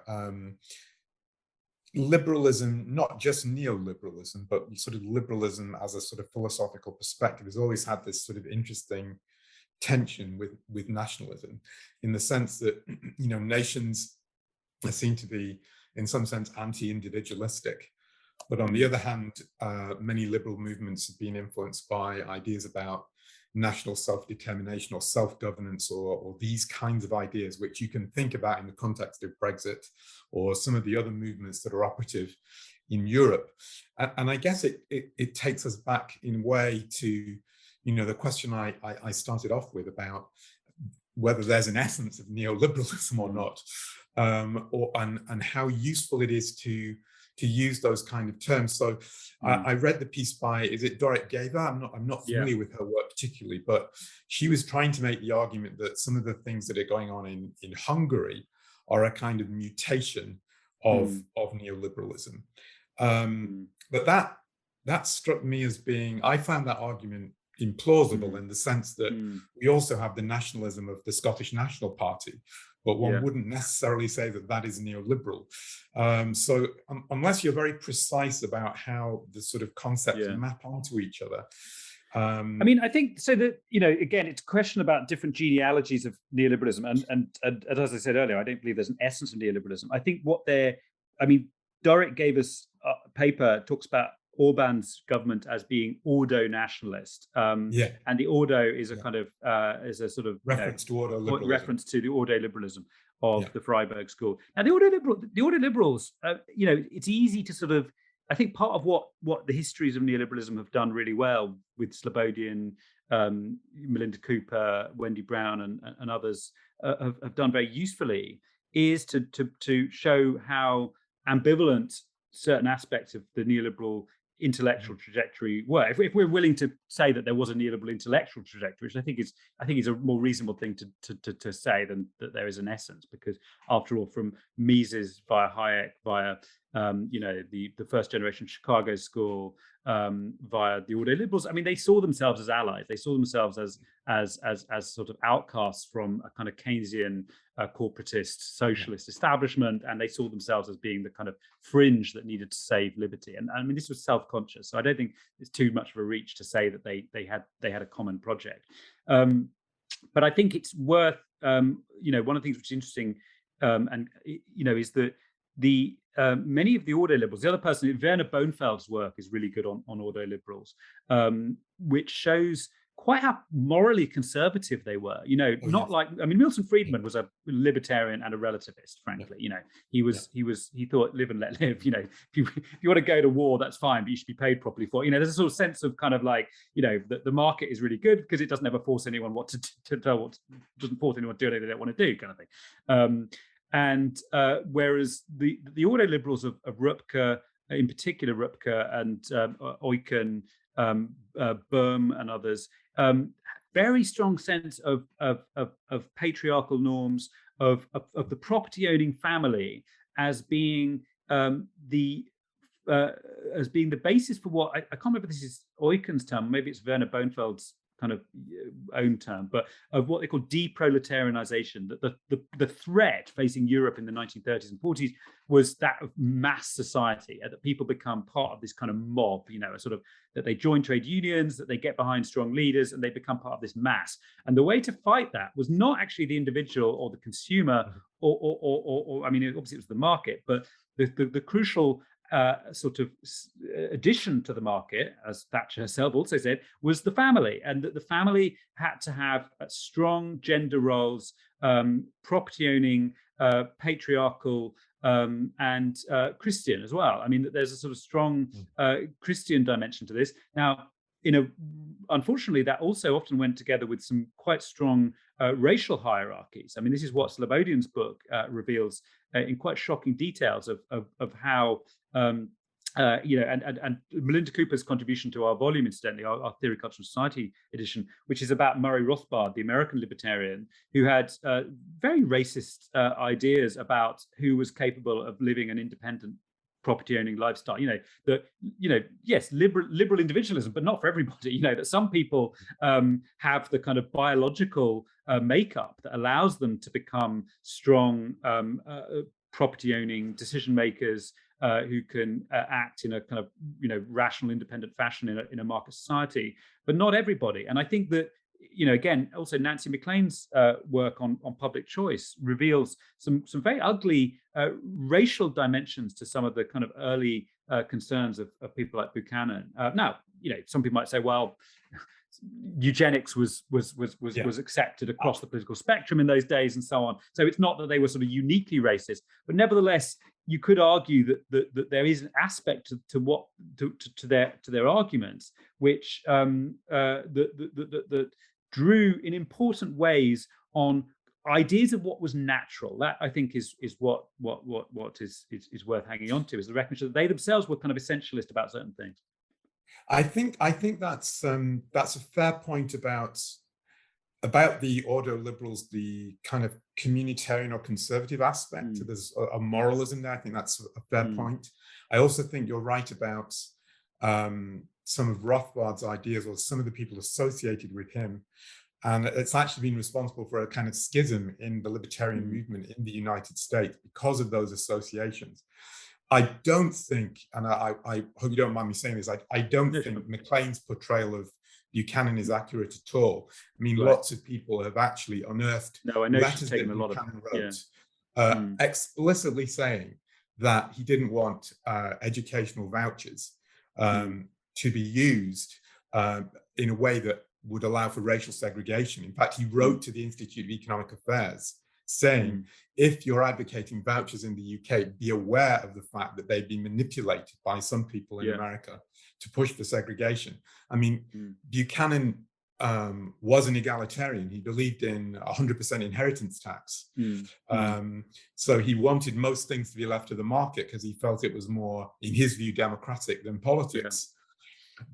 Liberalism, not just neoliberalism, but sort of liberalism as a sort of philosophical perspective, has always had this sort of interesting tension with nationalism, in the sense that nations seem to be, in some sense, anti-individualistic. But on the other hand, many liberal movements have been influenced by ideas about national self-determination or self-governance, or these kinds of ideas, which you can think about in the context of Brexit or some of the other movements that are operative in Europe. And I guess it takes us back in a way to the question I started off with about whether there's an essence of neoliberalism or not, and how useful it is to use those kind of terms. So I read the piece by, is it Davies? I'm not familiar with her work particularly, but she was trying to make the argument that some of the things that are going on in Hungary are a kind of mutation of neoliberalism. But that struck me as being, I found that argument implausible in the sense that we also have the nationalism of the Scottish National Party, but one wouldn't necessarily say that is neoliberal. So unless you're very precise about how the sort of concepts map onto each other.
I mean, I think so that, again, it's a question about different genealogies of neoliberalism. And as I said earlier, I don't believe there's an essence of neoliberalism. I think Doric gave us a paper, talks about Orban's government as being ordo-nationalist, and the ordo is a kind of is a sort of
reference to ordo-liberalism.
Reference to the ordo-liberalism of the Freiburg school. Now, the ordo-liberals, it's easy to sort of, I think part of what the histories of neoliberalism have done really well with Slobodian, Melinda Cooper, Wendy Brown, and others have done very usefully, is to show how ambivalent certain aspects of the neoliberal intellectual trajectory were. If we're willing to say that there was a neoliberal intellectual trajectory, which I think is a more reasonable thing to say than that there is an essence, because after all, from Mises via Hayek, via the first generation Chicago school, via the ordo liberals, I mean, they saw themselves as allies. They saw themselves as sort of outcasts from a kind of Keynesian corporatist socialist establishment, and they saw themselves as being the kind of fringe that needed to save liberty. And I mean, this was self-conscious, so I don't think it's too much of a reach to say that they had a common project. But I think it's worth one of the things which is interesting, is that the many of the ordo liberals, the other person, Werner Bonfeld's work is really good on ordo liberals, which shows quite how morally conservative they were. Milton Friedman was a libertarian and a relativist, frankly. He thought live and let live. If you want to go to war, that's fine, but you should be paid properly for it. There's a sort of sense of kind of like, that the market is really good because it doesn't ever force anyone doesn't force anyone to do anything they don't want to do, kind of thing. Whereas the ordo liberals of Rupke, in particular Rupke and Eucken, Böhm and others, very strong sense of patriarchal norms, of the property owning family as being the basis for what I can't remember if this is Eucken's term, maybe it's Werner Bonfeld's kind of own term, but of what they call deproletarianization, that the threat facing Europe in the 1930s and 40s was that of mass society, that people become part of this kind of mob, sort of that they join trade unions, that they get behind strong leaders, and they become part of this mass. And the way to fight that was not actually the individual or the consumer, or I mean, obviously it was the market, but the crucial sort of addition to the market, as Thatcher herself also said, was the family, and that the family had to have strong gender roles, property-owning, patriarchal, and Christian as well. I mean, there's a sort of strong Christian dimension to this. Now, unfortunately, that also often went together with some quite strong racial hierarchies. I mean, this is what Slobodian's book reveals in quite shocking details of how, and Melinda Cooper's contribution to our volume, incidentally, our Theory, Culture and Society edition, which is about Murray Rothbard, the American libertarian, who had very racist ideas about who was capable of living an independent property-owning lifestyle. Yes, liberal individualism, but not for everybody. That some people have the kind of biological makeup that allows them to become strong property-owning decision makers who can act in a kind of rational, independent fashion in a market society, but not everybody. And I think that again, also Nancy MacLean's work on public choice reveals some very ugly racial dimensions to some of the kind of early concerns of people like Buchanan. Now, some people might say, well, eugenics was accepted across the political spectrum in those days and so on. So it's not that they were sort of uniquely racist, but nevertheless, you could argue that there is an aspect to their arguments which that drew in important ways on ideas of what was natural. That I think is what is worth hanging on to, is the recognition that they themselves were kind of essentialist about certain things.
I think that's a fair point about the ordo-liberals, the kind of communitarian or conservative aspect. There's a moralism there. I think that's a fair point. I also think you're right about some of Rothbard's ideas, or some of the people associated with him. And it's actually been responsible for a kind of schism in the libertarian movement in the United States because of those associations. I don't think, and I hope you don't mind me saying this, I don't think MacLean's portrayal of Buchanan is accurate at all. I mean, lots of people have actually unearthed letters that Buchanan wrote explicitly saying that he didn't want educational vouchers to be used in a way that would allow for racial segregation. In fact, he wrote to the Institute of Economic Affairs saying, if you're advocating vouchers in the UK, be aware of the fact that they've been manipulated by some people in America to push for segregation. I mean, Buchanan was an egalitarian. He believed in 100% inheritance tax. So he wanted most things to be left to the market because he felt it was more, in his view, democratic than politics.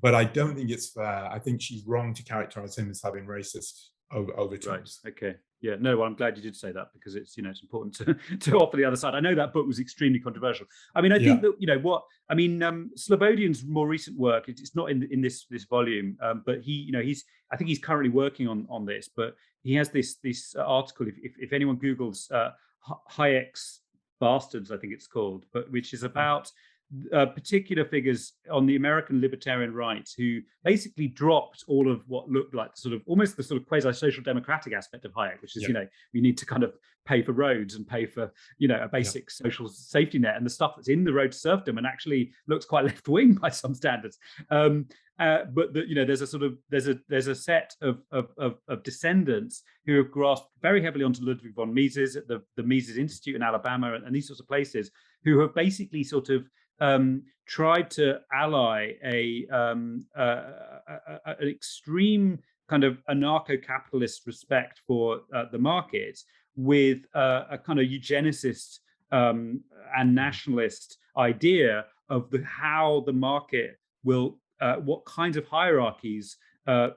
But I don't think it's fair. I think she's wrong to characterize him as having racist overtones.
Right. Okay. Yeah. No, well, I'm glad you did say that, because it's it's important to offer the other side. I know that book was extremely controversial. I mean, I think that Slobodian's more recent work, it's not in this volume, but I think he's currently working on this. But he has this article. If anyone Googles Hayek's Bastards, I think it's called, but which is about particular figures on the American libertarian right who basically dropped all of what looked like almost the sort of quasi-social democratic aspect of Hayek, which is, we need to kind of pay for roads and pay for, a basic social safety net, and the stuff that's in the road to serfdom and actually looks quite left-wing by some standards. But there's a set of descendants who have grasped very heavily onto Ludwig von Mises at the Mises Institute in Alabama and these sorts of places, who have basically sort of tried to ally an extreme kind of anarcho-capitalist respect for the market with a kind of eugenicist and nationalist idea of how the market will, what kinds of hierarchies should,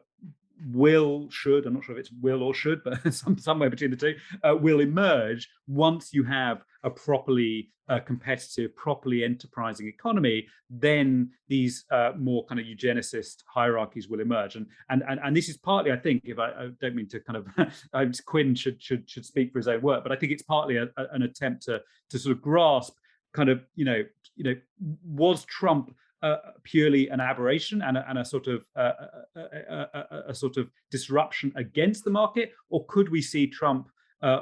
I'm not sure if it's will or should, but somewhere between the two, will emerge once you have a properly competitive, properly enterprising economy. Then these more kind of eugenicist hierarchies will emerge, and this is partly, I think, if I don't mean to kind of Quinn should speak for his own work, but I think it's partly an attempt to sort of grasp kind of was Trump purely an aberration and a sort of disruption against the market, or could we see Trump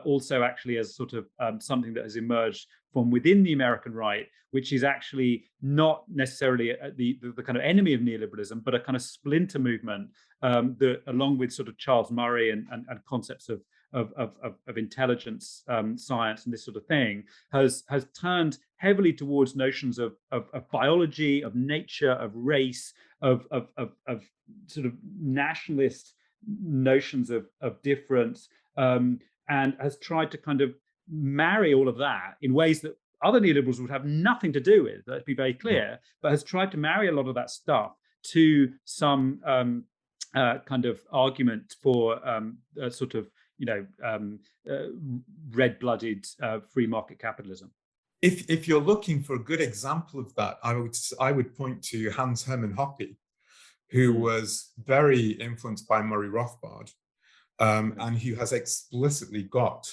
also actually as sort of something that has emerged from within the American right, which is actually not necessarily the kind of enemy of neoliberalism, but a kind of splinter movement that, along with sort of Charles Murray and concepts of intelligence science and this sort of thing has turned heavily towards notions of biology, of nature, of race, of sort of nationalist notions of difference, and has tried to kind of marry all of that in ways that other neoliberals would have nothing to do with, let's be very clear, but has tried to marry a lot of that stuff to some kind of argument for a sort of, red-blooded free market capitalism.
If you're looking for a good example of that, I would point to Hans Hermann Hoppe, who was very influenced by Murray Rothbard, and who has explicitly got,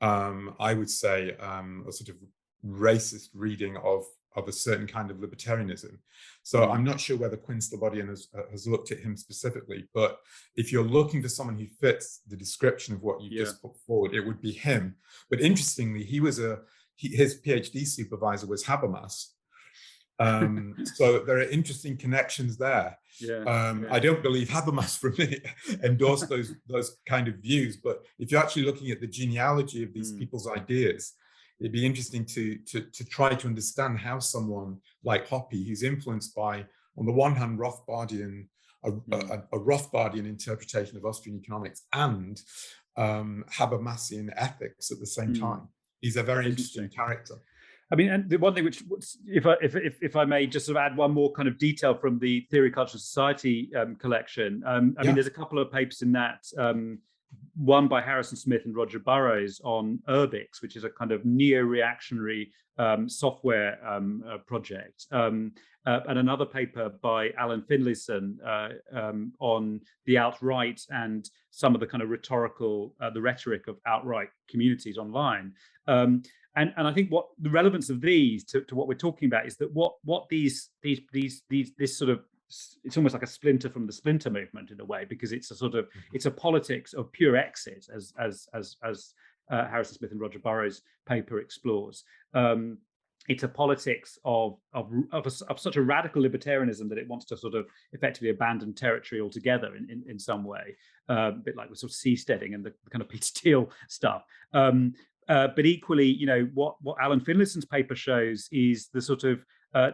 I would say, a sort of racist reading of a certain kind of libertarianism. So I'm not sure whether Quinn Slobodian has looked at him specifically, but if you're looking for someone who fits the description of what you just put forward, it would be him. But interestingly, his PhD supervisor was Habermas. So there are interesting connections there. I don't believe Habermas for a minute endorsed those kind of views, but if you're actually looking at the genealogy of these people's ideas, it'd be interesting to try to understand how someone like Hoppe, who's influenced by, on the one hand, a Rothbardian interpretation of Austrian economics and Habermasian ethics at the same time. He's a very interesting character.
I mean, and the one thing which, if I may just sort of add one more kind of detail from the Theory of Cultural Society collection. I mean, there's a couple of papers in that, one by Harrison Smith and Roger Burrows on Urbix, which is a kind of neo-reactionary software project, and another paper by Alan Finlayson on the alt-right and some of the kind of the rhetoric of alt-right communities online. And I think what the relevance of these to what we're talking about is that what these sort of, it's almost like a splinter from the splinter movement in a way, because it's a sort of, it's a politics of pure exit, as Harrison Smith and Roger Burrows' paper explores. It's a politics of such a radical libertarianism that it wants to sort of effectively abandon territory altogether in some way, a bit like with sort of seasteading and the kind of Peter Thiel stuff. But equally, what Alan Finlayson's paper shows is the sort of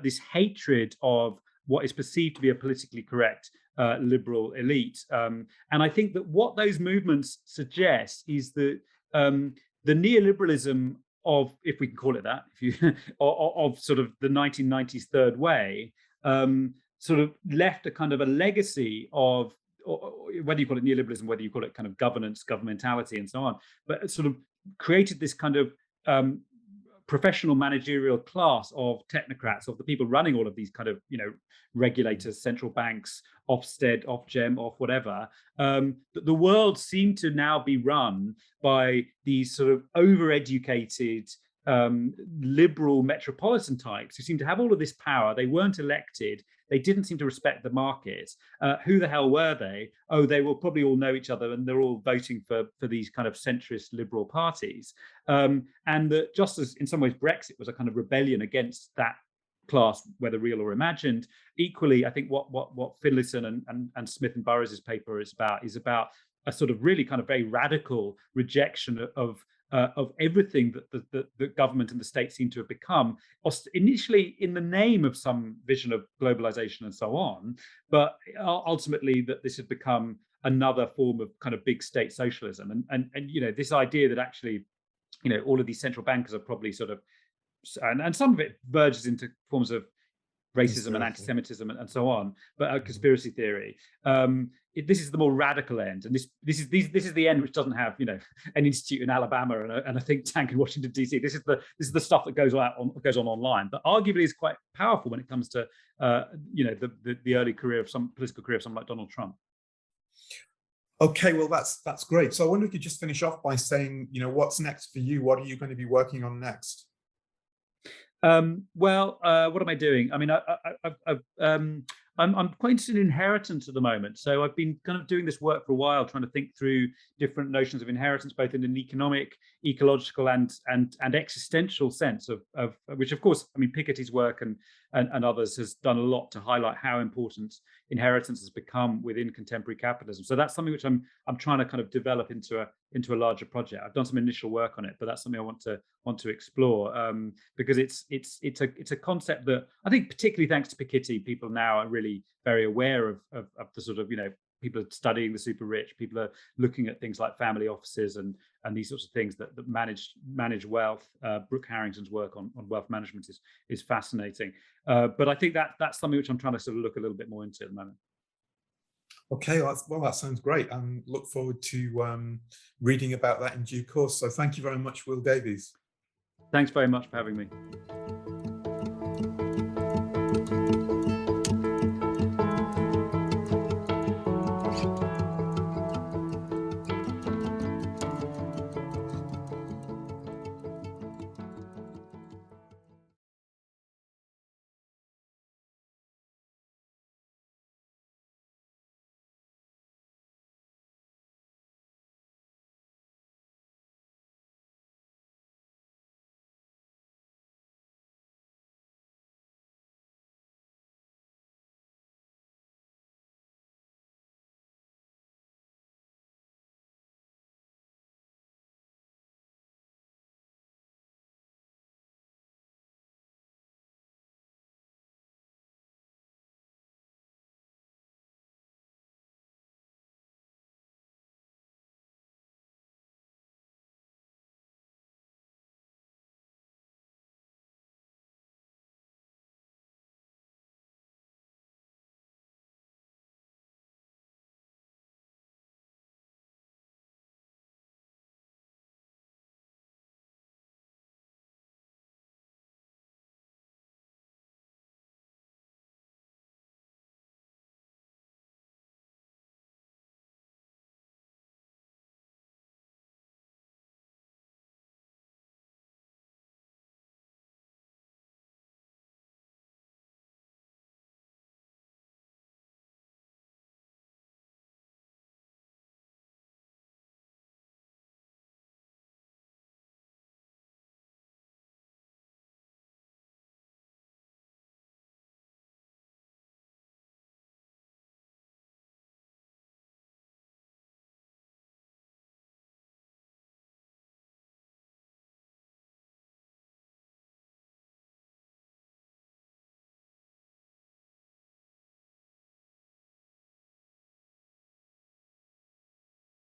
this hatred of what is perceived to be a politically correct liberal elite. And I think that what those movements suggest is that the neoliberalism of, if we can call it that, of sort of the 1990s third way, sort of left a kind of a legacy of, or whether you call it neoliberalism, whether you call it kind of governance, governmentality, and so on, but it sort of created this kind of professional managerial class of technocrats, of the people running all of these kind of, regulators, central banks, Ofsted, Ofgem, Off whatever. The world seemed to now be run by these sort of overeducated liberal metropolitan types who seem to have all of this power. They weren't elected. They didn't seem to respect the market. Who the hell were they? Oh, they will probably all know each other, and they're all voting for these kind of centrist liberal parties. And that just as in some ways Brexit was a kind of rebellion against that class, whether real or imagined, equally, I think what Finlayson and Smith and Burrows' paper is about a sort of really kind of very radical rejection of everything that the government and the state seem to have become, initially in the name of some vision of globalization and so on, but ultimately that this had become another form of kind of big state socialism. And this idea that actually, all of these central bankers are probably sort of, and some of it verges into forms of racism and anti-Semitism and so on, but a conspiracy theory. This is the more radical end, and this is the end which doesn't have an institute in Alabama and a think tank in Washington DC. This is the stuff that goes on online, but arguably is quite powerful when it comes to the early career of some political career of someone like Donald Trump.
Okay, well that's great. So I wonder if you could just finish off by saying what's next for you. What are you going to be working on next?
What am I doing? I mean, I'm quite interested in inheritance at the moment. So I've been kind of doing this work for a while, trying to think through different notions of inheritance, both in an economic, ecological, and existential sense of which, of course, I mean, Piketty's work and and others, has done a lot to highlight how important inheritance has become within contemporary capitalism. So that's something which I'm trying to kind of develop into a larger project. I've done some initial work on it, but that's something I want to explore, because it's a concept that I think, particularly thanks to Piketty, people now are really very aware of the sort of, people are studying the super rich, people are looking at things like family offices and these sorts of things that manage wealth. Brooke Harrington's work on wealth management is fascinating. But I think that's something which I'm trying to sort of look a little bit more into at the moment.
Okay, well, that sounds great, and look forward to reading about that in due course. So thank you very much, Will Davies.
Thanks very much for having me.